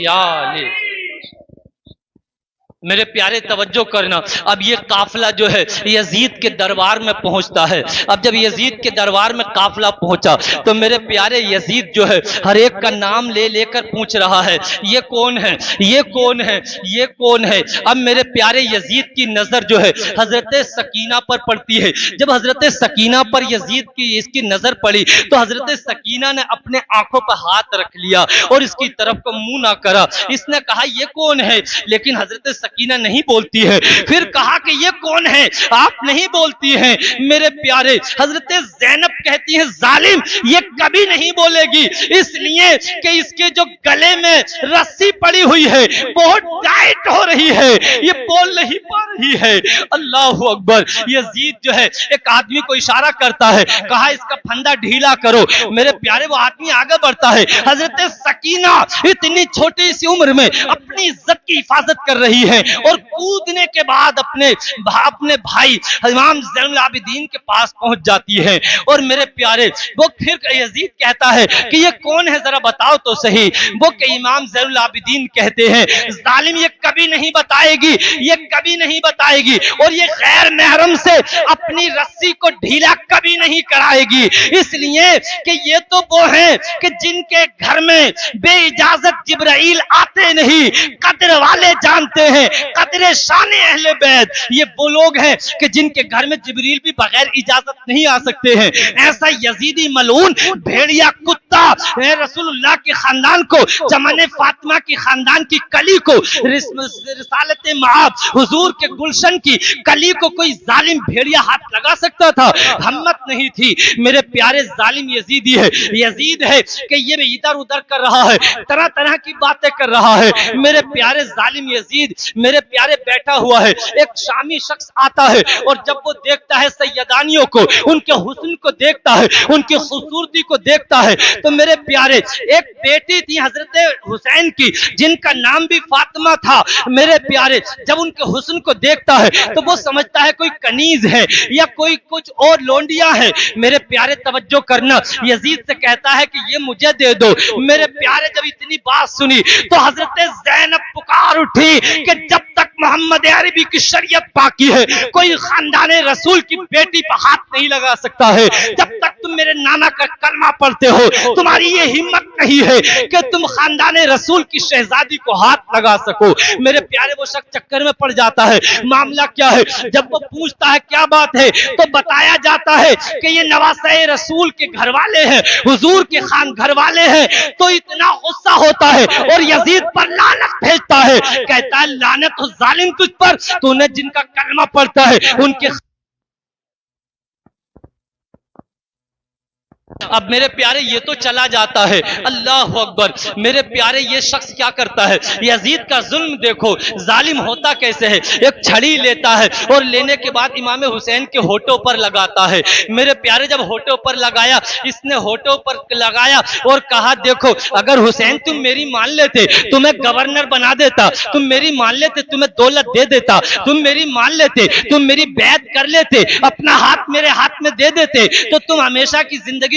یا علی. میرے پیارے توجہ کرنا، اب یہ قافلہ جو ہے یزید کے دربار میں پہنچتا ہے. اب جب یزید کے دربار میں قافلہ پہنچا تو میرے پیارے یزید جو ہے ہر ایک کا نام لے لے کر پوچھ رہا ہے یہ کون ہے، یہ کون ہے، یہ کون ہے. اب میرے پیارے یزید کی نظر جو ہے حضرت سکینہ پر پڑتی ہے. جب حضرت سکینہ پر یزید کی اس کی نظر پڑی تو حضرت سکینہ نے اپنے آنکھوں پر ہاتھ رکھ لیا اور اس کی طرف کو منہ نہ کرا. اس نے کہا یہ کون ہے، لیکن حضرت سکینہ نہیں بولتی ہے. پھر کہا کہ یہ کون ہے، آپ نہیں بولتی ہیں. میرے پیارے حضرت زینب کہتی ہیں ظالم یہ کبھی نہیں بولے گی، اس لیے کہ اس کے جو گلے میں رسی پڑی ہوئی ہے بہت ٹائٹ ہو رہی ہے، یہ بول نہیں پا رہی ہے. اللہ اکبر. یزید جو ہے ایک آدمی کو اشارہ کرتا ہے، کہا اس کا پھندا ڈھیلا کرو. میرے پیارے وہ آدمی آگے بڑھتا ہے. حضرت سکینہ اتنی چھوٹی سی عمر میں اپنی عزت کی حفاظت کر رہی ہے اور کودنے کے بعد اپنے بھائی امام زین العابدین کے پاس پہنچ جاتی ہے. اور میرے پیارے وہ پھر یزید کہتا ہے کہ یہ کون ہے ذرا بتاؤ تو صحیح. وہ کہ امام زین العابدین کہتے ہیں ظالم یہ کبھی نہیں بتائے گی، یہ کبھی نہیں بتائے گی، اور یہ غیر محرم سے اپنی رسی کو ڈھیلا کبھی نہیں کرائے گی، اس لیے کہ یہ تو وہ ہیں کہ جن کے گھر میں بے اجازت جبرائیل آتے نہیں. قدر والے جانتے ہیں قدر شان اہل بیت، یہ وہ لوگ ہیں کہ جن کے گھر میں جبریل بھی بغیر اجازت نہیں آ سکتے ہیں. ایسا یزیدی ملعون بھیڑیا کتا رسول اللہ کے خاندان کو، چمن فاطمہ کی خاندان کی کلی کو، رسالت معاب حضور کے گلشن کی کلی کو کوئی ظالم بھیڑیا ہاتھ لگا سکتا تھا؟ ہمت نہیں تھی. میرے پیارے ظالم یزیدی ہے، یزید ہے کہ یہ ادھر ادھر کر رہا ہے، طرح طرح کی باتیں کر رہا ہے. میرے پیارے ظالم یزید میرے پیارے بیٹھا ہوا ہے. ایک شامی شخص آتا ہے اور جب وہ دیکھتا ہے سیدانیوں کو، ان کے حسن کو دیکھتا ہے، ان کی خوبصورتی کو دیکھتا ہے، تو میرے پیارے ایک بیٹی تھی حضرت حسین کی جن کا نام بھی فاطمہ تھا. میرے پیارے جب ان کے حسن کو دیکھتا ہے تو وہ سمجھتا ہے کوئی کنیز ہے یا کوئی کچھ اور لونڈیاں ہے. میرے پیارے توجہ کرنا، یزید سے کہتا ہے کہ یہ مجھے دے دو. میرے پیارے جب اتنی بات سنی تو حضرت زینب پکار اٹھی کہ جب تک محمد عربی کی شریعت باقی ہے کوئی خاندان رسول کی بیٹی پر ہاتھ نہیں لگا سکتا ہے. جب تک تم میرے نانا کا کلمہ پڑھتے ہو تمہاری یہ ہمت نہیں ہے کہ تم خاندان رسول کی شہزادی کو ہاتھ لگا سکو. میرے پیارے وہ شخص چکر میں پڑ جاتا ہے، معاملہ کیا ہے؟ جب وہ پوچھتا ہے کیا بات ہے تو بتایا جاتا ہے کہ یہ نواسہ رسول کے گھر والے ہیں، حضور کے خان گھر والے ہیں. تو اتنا غصہ ہوتا ہے اور یزید پر لعنت بھیجتا ہے، کہتا ہے لعنت ظالم تجھ پر، تو نے جن کا کلمہ پڑھتا ہے ان کے. اب میرے پیارے یہ تو چلا جاتا ہے، اللہ اکبر. میرے پیارے یہ شخص کیا کرتا ہے؟ یزید کا ظلم دیکھو، ظالم ہوتا کیسے ہے. ایک چھڑی لیتا ہے اور لینے کے بعد امام حسین کے ہونٹوں پر لگاتا ہے. میرے پیارے جب ہونٹوں پر لگایا، اس نے ہونٹوں پر لگایا اور کہا دیکھو اگر حسین تم میری مان لیتے تمہیں گورنر بنا دیتا، تم میری مان لیتے تمہیں دولت دے دیتا، تم میری مان لیتے تم میری بیعت کر لیتے، اپنا ہاتھ میرے ہاتھ میں دے دیتے تو تم ہمیشہ کی زندگی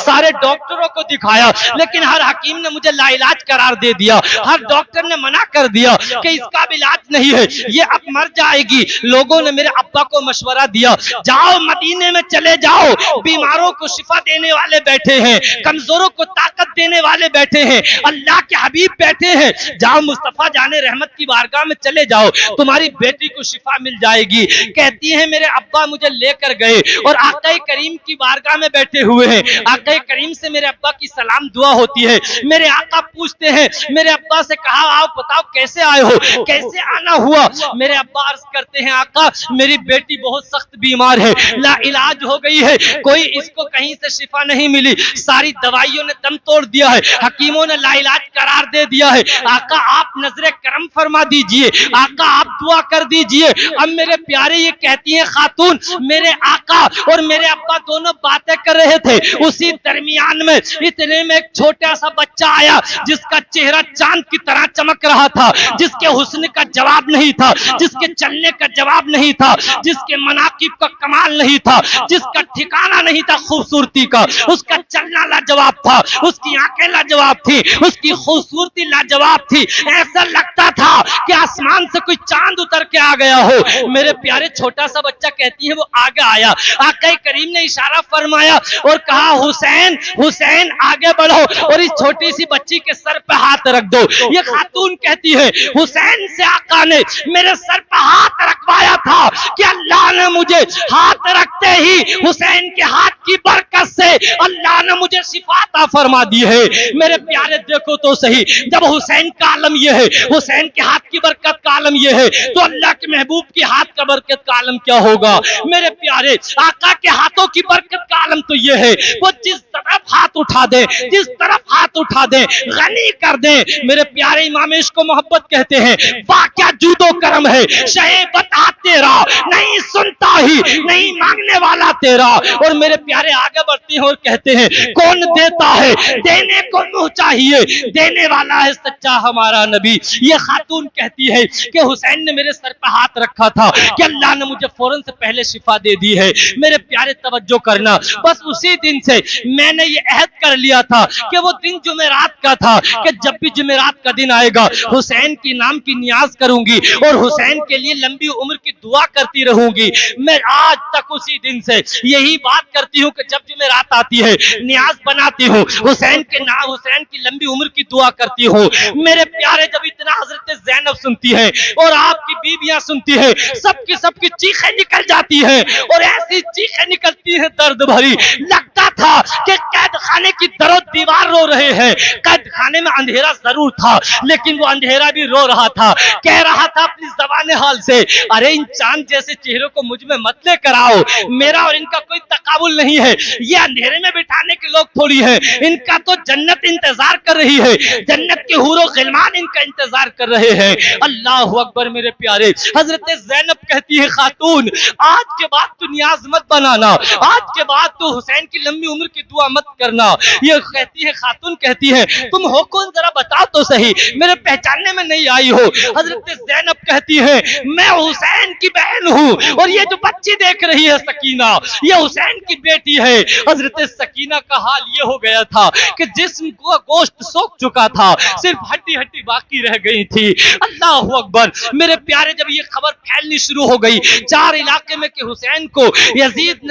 سارے ڈاکٹروں کو دکھایا, لیکن ہر حکیم نے مجھے لا علاج قرار دے دیا, ہر ڈاکٹر نے منع کر دیا کہ اس کا بھی علاج نہیں ہے, یہ اب مر جائے گی. لوگوں نے میرے ابا کو مشورہ دیا, جاؤ مدینے میں چلے جاؤ, بیماروں کو شفا دینے والے بیٹھے ہیں, کمزوروں کو طاقت دینے والے بیٹھے ہیں, اللہ کے حبیب بیٹھے ہیں, جاؤ مصطفیٰ جان رحمت کی بارگاہ میں چلے جاؤ, تمہاری بیٹی کو شفا مل جائے گی. کہتی ہیں میرے ابا مجھے لے کر گئے اور آقا کریم کی بارگاہ میں بیٹھے ہوئے ہیں. آقا کریم سے میرے ابا کی سلام دعا ہوتی ہے. میرے آقا پوچھتے ہیں, میرے ابا سے کہا آؤ بتاؤ کیسے آئے ہو, کیسے آنا ہوا؟ میرے ابا عرض کرتے ہیں آقا میری بیٹی بہت سخت بیمار ہے, لا علاج ہو گئی ہے, کوئی اس کو کہیں سے شفا نہیں ملی, ساری دوائیوں نے دم توڑ دیا ہے, حکیموں نے لا علاج قرار دے دیا ہے. آقا آپ نظر کرم فرما دیجئے, آقا آپ دعا کر دیجئے. اب میرے پیارے یہ کہتی ہیں خاتون, میرے آقا اور میرے ابا دونوں باتیں کر رہے تھے, اسی درمیان میں اتنے میں ایک چھوٹا سا بچہ آیا جس کا چہرہ چاند کی طرح چمک رہا تھا, جس کے حسن کا جواب نہیں تھا, جس کے چلنے کا جواب نہیں تھا, جس کے مناقب کا کمال نہیں تھا, جس کا ٹھکانہ نہیں تھا خوبصورتی کا, اس کا چلنا لاجواب تھا, اس کی آنکھیں لاجواب تھی, اس کی خوبصورتی لاجواب تھی, ایسا لگتا تھا کہ آسمان سے کوئی چاند اتر کے آ گیا ہو. میرے پیارے چھوٹا سا بچہ کہتی ہے وہ آگے آیا, آقا کریم نے اشارہ فرمایا اور کہا حسین حسین آگے بڑھو اور اس چھوٹی سی بچی کے سر پہ ہاتھ رکھ دو. یہ خاتون کہتی ہے حسین سے آقا نے میرے سر پہ ہاتھ رکھوایا تھا کہ اللہ نے مجھے ہاتھ رکھتے ہی حسین کے ہاتھ کی برکت سے اللہ نے مجھے شفا عطا فرما دی ہے. میرے پیارے دیکھو تو صحیح, جب حسین کا عالم یہ ہے, حسین کے ہاتھ کی برکت کا عالم یہ ہے, تو اللہ کے محبوب کے ہاتھ کا برکت کا عالم کیا ہوگا؟ میرے پیارے آقا کے ہاتھوں کی برکت کا عالم تو یہ ہے, وہ جس طرف ہاتھ اٹھا دیں, جس طرف ہاتھ اٹھا دیں غنی کر دیں. میرے پیارے امام عشق و محبت کہتے ہیں واہ کیا جود و کرم ہے, شے بتا تیرا نہیں سنتا ہی نہیں مانگنے والا تیرا. اور میرے پیارے آگے بڑھتے ہیں اور کہتے ہیں کون دیتا ہے دینے کو منہ چاہیے, دینے والا ہے سچا ہمارا نبی. یہ خاتون کہتی ہے کہ حسین نے میرے سر پہ ہاتھ رکھا تھا کہ اللہ نے مجھے فوراً سے پہلے شفا دے دی ہے. میرے پیارے توجہ کرنا, بس اسی دن سے میں نے یہ عہد کر لیا تھا کہ وہ دن جمعرات کا تھا کہ جب بھی جمعرات کا دن آئے گا حسین کی نام کی نیاز کروں گی اور حسین کے لیے لمبی عمر کی دعا کرتی رہوں گی. میں آج تک اسی دن سے یہی بات کرتی ہوں کہ جب جمعرات آتی ہے نیاز بناتی ہوں, حسین کے نام حسین کی لمبی عمر کی دعا کرتی ہوں. میرے پیارے جب اتنا حضرت زینب سنتی ہے اور آپ کی بیویاں سنتی ہے, سب کی چیخیں نکل جاتی ہیں اور ایسی چیخیں نکلتی ہیں درد بھری, لگتا تھا کہ قید خانے کی در و دیوار رو رہے ہیں. قید خانے میں اندھیرا ضرور تھا لیکن وہ اندھیرا بھی رو رہا تھا, کہہ رہا تھا اپنی زبان حال سے ارے ان چاند جیسے چہروں کو مجھ میں مت لے کر آؤ, میرا اور ان کا کوئی تقابل نہیں ہے, یہ اندھیرے میں بٹھانے کے لوگ تھوڑی ہیں, ان کا تو جنت انتظار کر رہی ہے, جنت کے حور و غلمان ان کا انتظار کر رہے ہیں. اللہ اکبر. میرے پیارے حضرت زینب کہتی ہے خاتون آج کے بعد تو نیاز مت بنانا, آج کے بعد تو حسین کی لمبی عمر کی دعا مت کرنا. یہ کہتی ہے خاتون کہتی ہے تم ہو کون ذرا بتا تو صحیح, میرے پہچاننے میں نہیں آئی ہو. حضرت زینب کہتی ہے میں حسین کی بہن ہوں اور یہ جو بچی دیکھ رہی ہے سکینہ یہ حسین کی بیٹی ہے. حضرت سکینہ کا حال یہ ہو گیا تھا کہ جسم کو گوشت سوکھ چکا تھا, صرف ہڈی ہڈی باقی رہ گئی تھی. اللہ اکبر. میرے پیارے جب یہ خبر پھیلنی شروع ہو گئی چار علاقے میں کہ حسین کو یزید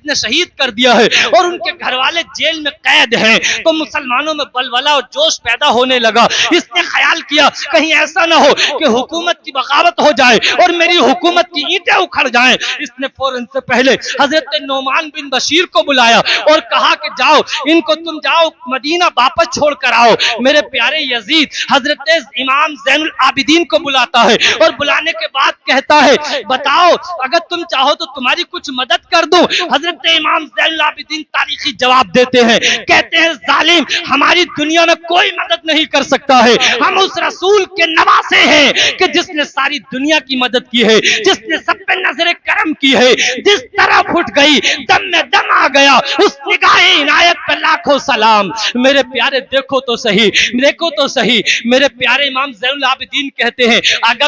نے شہید کر دیا ہے اور ان کے گھر والے جیل میں قید ہیں, تو مسلمانوں میں بلبلا اور جوش پیدا ہونے لگا. اس نے خیال کیا کہیں ایسا نہ ہو کہ حکومت کی بغاوت ہو جائے اور میری حکومت کی اینٹیں اکھڑ جائیں. اس نے فوراً سے پہلے حضرت نعمان بن بشیر کو بلایا اور کہا کہ جاؤ ان کو تم جاؤ مدینہ واپس چھوڑ کر آؤ. میرے پیارے یزید حضرت امام زین العابدین کو بلاتا ہے اور بلانے کے بعد کہتا ہے بتاؤ اگر تم چاہو تو تمہاری کچھ مدد کر دوں. حضرت امام زین العابدین تاریخی جواب دیتے ہیں, کہتے ہیں ظالم ہماری دنیا میں کوئی مدد نہیں کر سکتا ہے, ہم اس رسول کے نواسے ہیں کہ جس نے ساری دنیا کی مدد کی ہے, جس نے سب پہ نظر کرم کی ہے, جس طرح اٹھ گئی دم میں دم آ گیا اس نگاہ عنایت پہ لاکھوں سلام. میرے پیارے دیکھو تو صحیح, دیکھو تو صحیح. میرے پیارے امام زین العابدین کہتے ہیں اگر